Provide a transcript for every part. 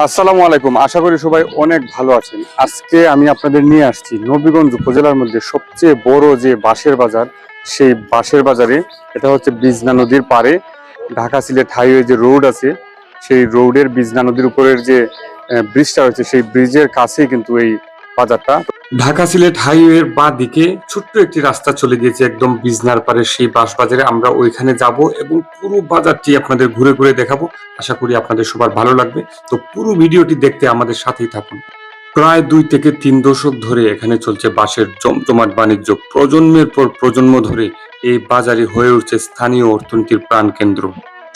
আসসালামু আলাইকুম, আশা করি সবাই অনেক ভালো আছেন। আজকে আমি আপনাদের নিয়ে আসছি নবীগঞ্জ উপজেলার মধ্যে সবচেয়ে বড় যে বাঁশের বাজার, সেই বাঁশের বাজারে। এটা হচ্ছে বিজনা নদীর পাড়ে, ঢাকা সিলেট হাইওয়ে যে রোড আছে, সেই রোডের বিজনা নদীর উপরের যে ব্রিজটা রয়েছে, সেই ব্রিজের কাছেই কিন্তু এই বাজারটা। ঢাকা সিলেট হাইওয়ের বাঁ দিকে ছোট্ট একটি রাস্তা চলে গিয়েছে একদম বিজনার পারে সেই বাঁশ বাজারে। আমরা ওইখানে যাব এবং পুরো বাজারটি আপনাদের ঘুরে ঘুরে দেখাবো। আশা করি আপনাদের সবার ভালো লাগবে। তো পুরো ভিডিওটি দেখতে আমাদের সাথেই থাকুন। প্রায় 2 থেকে 3 দশক ধরে এখানে চলছে বাঁশের জমজমাট বাণিজ্য। প্রজন্মের পর প্রজন্ম ধরে এই বাজারই হয়ে উঠছে স্থানীয় অর্থনীতির প্রাণকেন্দ্র।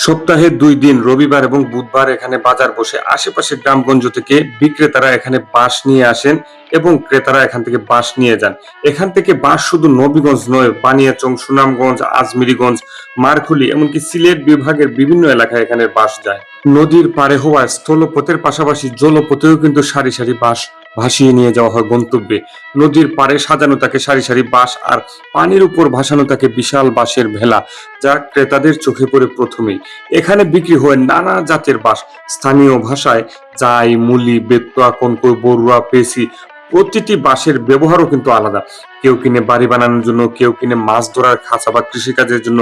সপ্তাহে 2 দিন রবিবার এবং বুধবার এখানে বাজার বসে। আশেপাশে গ্রামগঞ্জ থেকে বিক্রেতারা এখানে বাঁশ নিয়ে আসেন এবং ক্রেতারা এখান থেকে বাঁশ নিয়ে যান। এখান থেকে বাঁশ শুধু নবীগঞ্জ নয়, বানিয়াচং, সুনামগঞ্জ, আজমিরিগঞ্জ, মারখুলি, এমনকি সিলেট বিভাগের বিভিন্ন এলাকায় এখানে বাঁশ যায়। নদীর পাড়ে হওয়ায় স্থলপথের পাশাপাশি জলপথেও কিন্তু সারি সারি বাঁশ ভাসিয়ে নিয়ে যাওয়া হয় গন্তব্যে। নদীর পাড়ে সাজানো থাকে সারি সারি বাঁশ, আর পানির উপর ভাসানো থাকে বিশাল বাঁশের ভেলা, যা ক্রেতাদের চোখে পড়ে প্রথমেই। এখানে বিক্রি হয় নানা জাতের বাঁশ, স্থানীয় ভাষায় জাই, মুলি, বেতুয়া, কনকই, বড়ুয়া, পেশি। প্রতিটি বাঁশের ব্যবহারও কিন্তু আলাদা। কেউ কিনে বাড়ি বানানোর জন্য, কেউ কিনে মাছ ধরার খাঁচা বা কৃষিকাজের জন্য,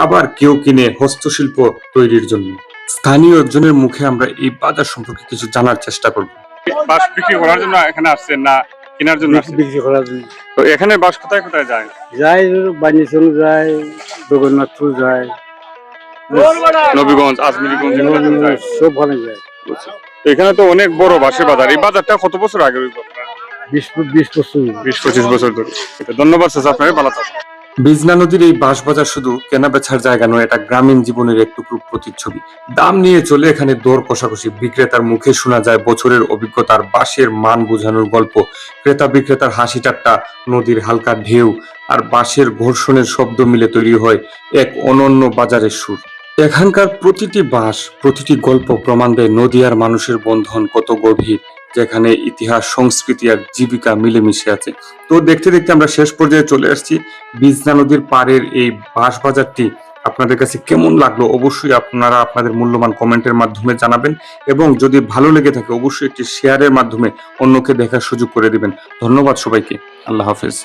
আবার কেউ কিনে হস্তশিল্প তৈরির জন্য। স্থানীয় একজনের মুখে আমরা এই বাজার সম্পর্কে কিছু জানার চেষ্টা করব। বাঁশ বিক্রি করার জন্য এখানে আসছেন না কেনার জন্য আসছেন? বিক্রি করার জন্য তো এখানে বাঁশ কোথায় কোথায় যায়? যায়, বানিয়েছেন যায়, জগন্নাথপুর যায়, নবীগঞ্জ, আজমিরিগঞ্জ যায়। সব ভালো যায়। তো এখানে তো অনেক বড় বাঁশের বাজার। এই বাজারটা কত বছর আগে? 20-25 20-25 বছর ধরে। ধন্যবাদ চাচা, আপনাকে ভালো থাকুন। বিজনা নদীর এই বাঁশ বাজার শুধু কেনা বেচার জায়গা নয়, এটা গ্রামীণ জীবনের এক টুকরো প্রতিচ্ছবি। দাম নিয়ে চলে এখানে দর কষাকষি। বিক্রেতার মুখে শোনা যায় বছরের অভিজ্ঞতার বাঁশের মান বোঝানোর গল্প। ক্রেতা বিক্রেতার হাসি ঠাট্টা, নদীর হালকা ঢেউ আর বাঁশের ঘর্ষণের শব্দ মিলে তৈরি হয় এক অনন্য বাজারের সুর। এখানকার প্রতিটি বাঁশ, প্রতিটি গল্প প্রমাণ দেয় নদী আর মানুষের বন্ধন কত গভীর, যেখানে ইতিহাস, সংস্কৃতি আর জীবিকা মিলেমিশে আছে। তো দেখতে দেখতে আমরা শেষ পর্যায়ে চলে আসছি। বিজনা নদীর পাড়ের এই বাঁশ বাজারটি আপনাদের কাছে কেমন লাগলো অবশ্যই আপনারা আপনাদের মূল্যবান কমেন্টের মাধ্যমে জানাবেন, এবং যদি ভালো লেগে থাকে অবশ্যই একটি শেয়ারের মাধ্যমে অন্যকে দেখার সুযোগ করে দিবেন। ধন্যবাদ সবাইকে। আল্লাহ হাফেজ।